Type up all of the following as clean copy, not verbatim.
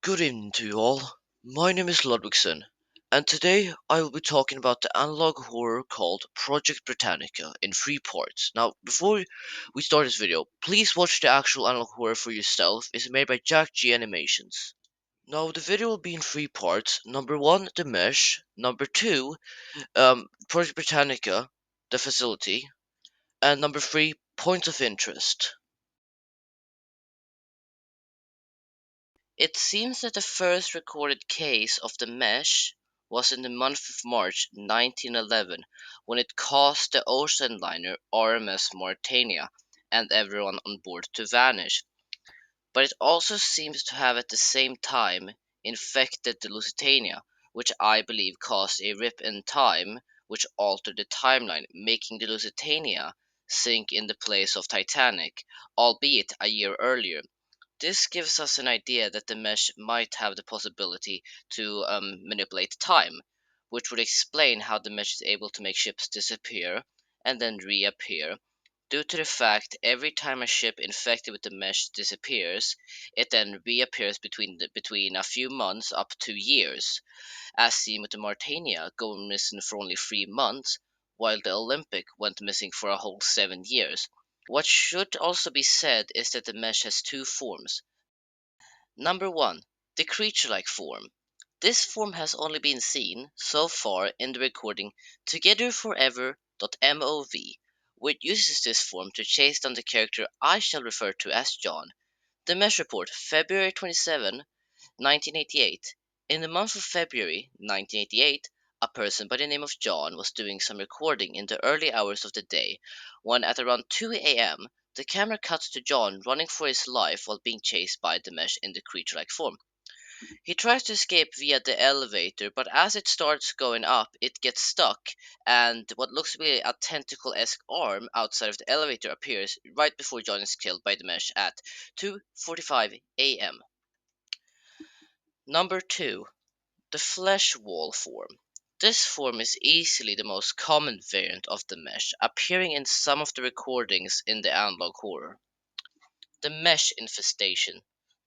Good evening to you all. My name is Ludwigson, and today I will be talking about the analog horror called Project Britannica in three parts. Now, before we start this video, please watch the actual analog horror for yourself. It's made by Jack G Animations. Now, the video will be in three parts. Number one, the mesh. Number two, Project Britannica, the facility. And number three, points of interest. It seems that the first recorded case of the mesh was in the month of March 1911 when it caused the ocean liner RMS Mauritania and everyone on board to vanish. But it also seems to have at the same time infected the Lusitania, which I believe caused a rip in time which altered the timeline, making the Lusitania sink in the place of Titanic, albeit a year earlier. This gives us an idea that the mesh might have the possibility to manipulate time, which would explain how the mesh is able to make ships disappear and then reappear. Due to the fact every time a ship infected with the mesh disappears, it then reappears between a few months up to years, as seen with the Mauritania going missing for only 3 months, while the Olympic went missing for a whole 7 years. What should also be said is that the mesh has two forms. Number 1. The creature-like form. This form has only been seen, so far, in the recording TogetherForever.mov, which uses this form to chase down the character I shall refer to as John. The Mesh Report, February 27, 1988. In the month of February 1988, a person by the name of John was doing some recording in the early hours of the day when, at around 2 a.m., the camera cuts to John running for his life while being chased by the mesh in the creature like form. He tries to escape via the elevator, but as it starts going up, it gets stuck, and what looks to be a tentacle esque arm outside of the elevator appears right before John is killed by the mesh at 2:45 a.m. Number 2. The flesh wall form. This form is easily the most common variant of the mesh, appearing in some of the recordings in the analog horror. The mesh infestation.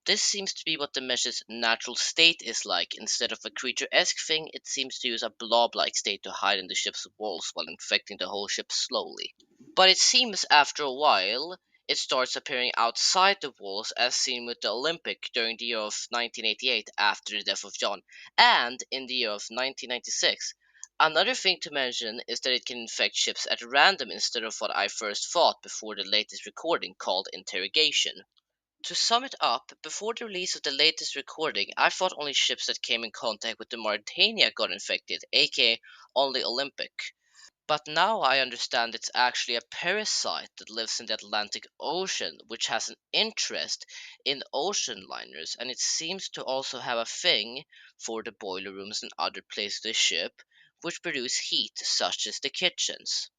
This seems to be what the mesh's natural state is like. Instead of a creature-esque thing, it seems to use a blob-like state to hide in the ship's walls while infecting the whole ship slowly. But it seems after a while it starts appearing outside the walls, as seen with the Olympic during the year of 1988 after the death of John, and in the year of 1996. Another thing to mention is that it can infect ships at random instead of what I first thought before the latest recording called interrogation. To sum it up, before the release of the latest recording, I thought only ships that came in contact with the Mauritania got infected, aka only Olympic. But now I understand it's actually a parasite that lives in the Atlantic Ocean, which has an interest in ocean liners, and it seems to also have a thing for the boiler rooms and other places of the ship, which produce heat, such as the kitchens.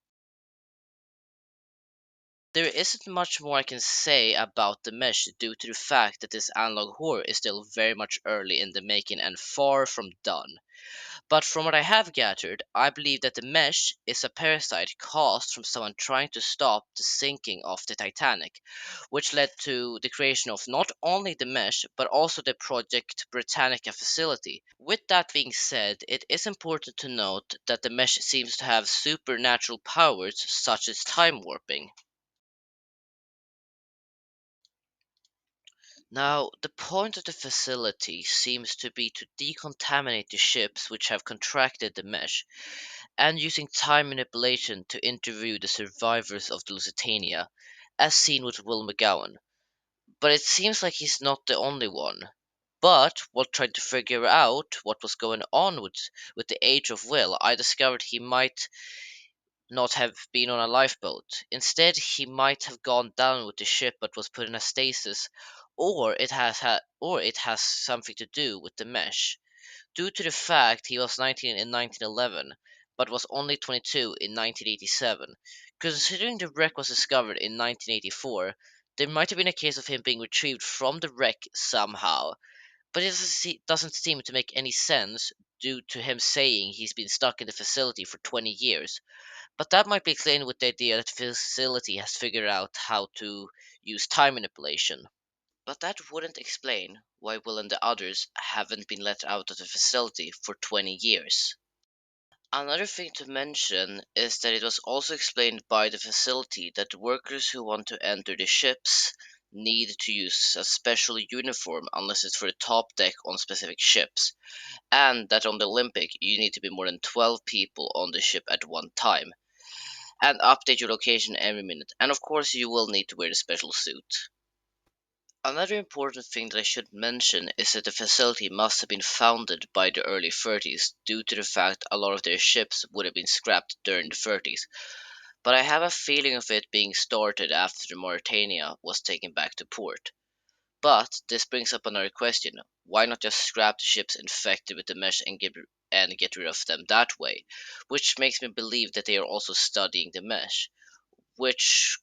There isn't much more I can say about the mesh due to the fact that this analog horror is still very much early in the making and far from done. But from what I have gathered, I believe that the mesh is a parasite caused from someone trying to stop the sinking of the Titanic, which led to the creation of not only the mesh but also the Project Britannica facility. With that being said, it is important to note that the mesh seems to have supernatural powers such as time warping. Now, the point of the facility seems to be to decontaminate the ships which have contracted the mesh, and using time manipulation to interview the survivors of the Lusitania, as seen with Will McGowan. But it seems like he's not the only one. But while trying to figure out what was going on with the age of Will, I discovered he might not have been on a lifeboat. Instead, he might have gone down with the ship but was put in a stasis, or it has something to do with the mesh. Due to the fact he was 19 in 1911 but was only 22 in 1987, considering the wreck was discovered in 1984, there might have been a case of him being retrieved from the wreck somehow, but it doesn't seem to make any sense due to him saying he's been stuck in the facility for 20 years. But that might be explained with the idea that the facility has figured out how to use time manipulation. But that wouldn't explain why Will and the others haven't been let out of the facility for 20 years. Another thing to mention is that it was also explained by the facility that the workers who want to enter the ships need to use a special uniform unless it's for the top deck on specific ships, and that on the Olympic you need to be more than 12 people on the ship at one time, and update your location every minute, and of course you will need to wear the special suit. Another important thing that I should mention is that the facility must have been founded by the early 30s due to the fact a lot of their ships would have been scrapped during the 30s, but I have a feeling of it being started after the Mauritania was taken back to port. But this brings up another question. Why not just scrap the ships infected with the mesh and get rid of them that way? Which makes me believe that they are also studying the mesh, which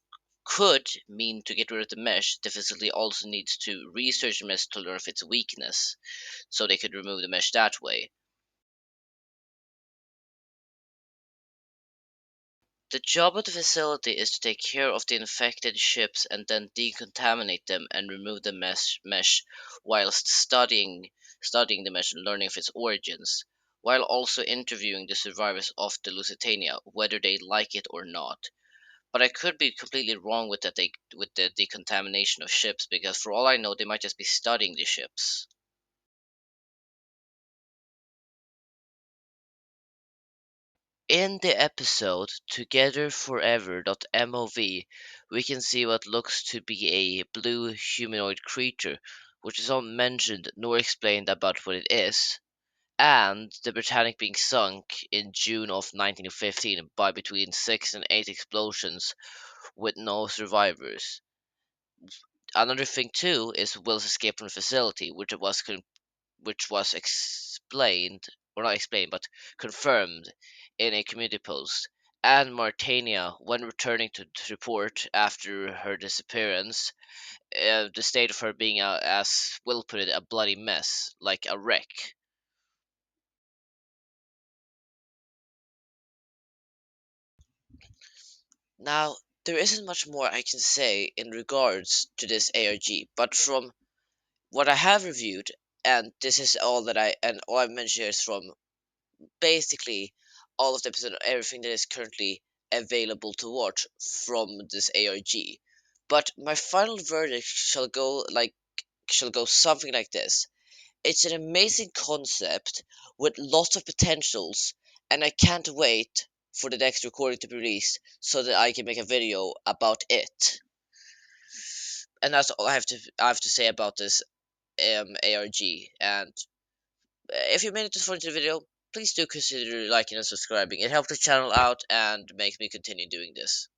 could mean to get rid of the mesh, the facility also needs to research the mesh to learn of its weakness, so they could remove the mesh that way. The job of the facility is to take care of the infected ships and then decontaminate them and remove the mesh whilst studying the mesh and learning of its origins, while also interviewing the survivors of the Lusitania, whether they like it or not. But I could be completely wrong with with the decontamination of ships because for all I know they might just be studying the ships. In the episode Together Forever.mov, we can see what looks to be a blue humanoid creature, which is not mentioned nor explained about what it is, and the Britannic being sunk in June of 1915 by between 6 and 8 explosions with no survivors. Another thing too is Will's escape from the facility, which was explained, or not explained, but confirmed in a community post. And Martania, when returning to report after her disappearance, the state of her being, as Will put it, a bloody mess, like a wreck. Now, there isn't much more I can say in regards to this ARG, but from what I have reviewed, and this is all that and all I've mentioned here is from basically all of the episode, everything that is currently available to watch from this ARG. But my final verdict shall go something like this. It's an amazing concept with lots of potentials, and I can't wait for the next recording to be released so that I can make a video about it. And that's all I have to say about this ARG. And if you made it this far into the video, please do consider liking and subscribing. It helps the channel out and makes me continue doing this.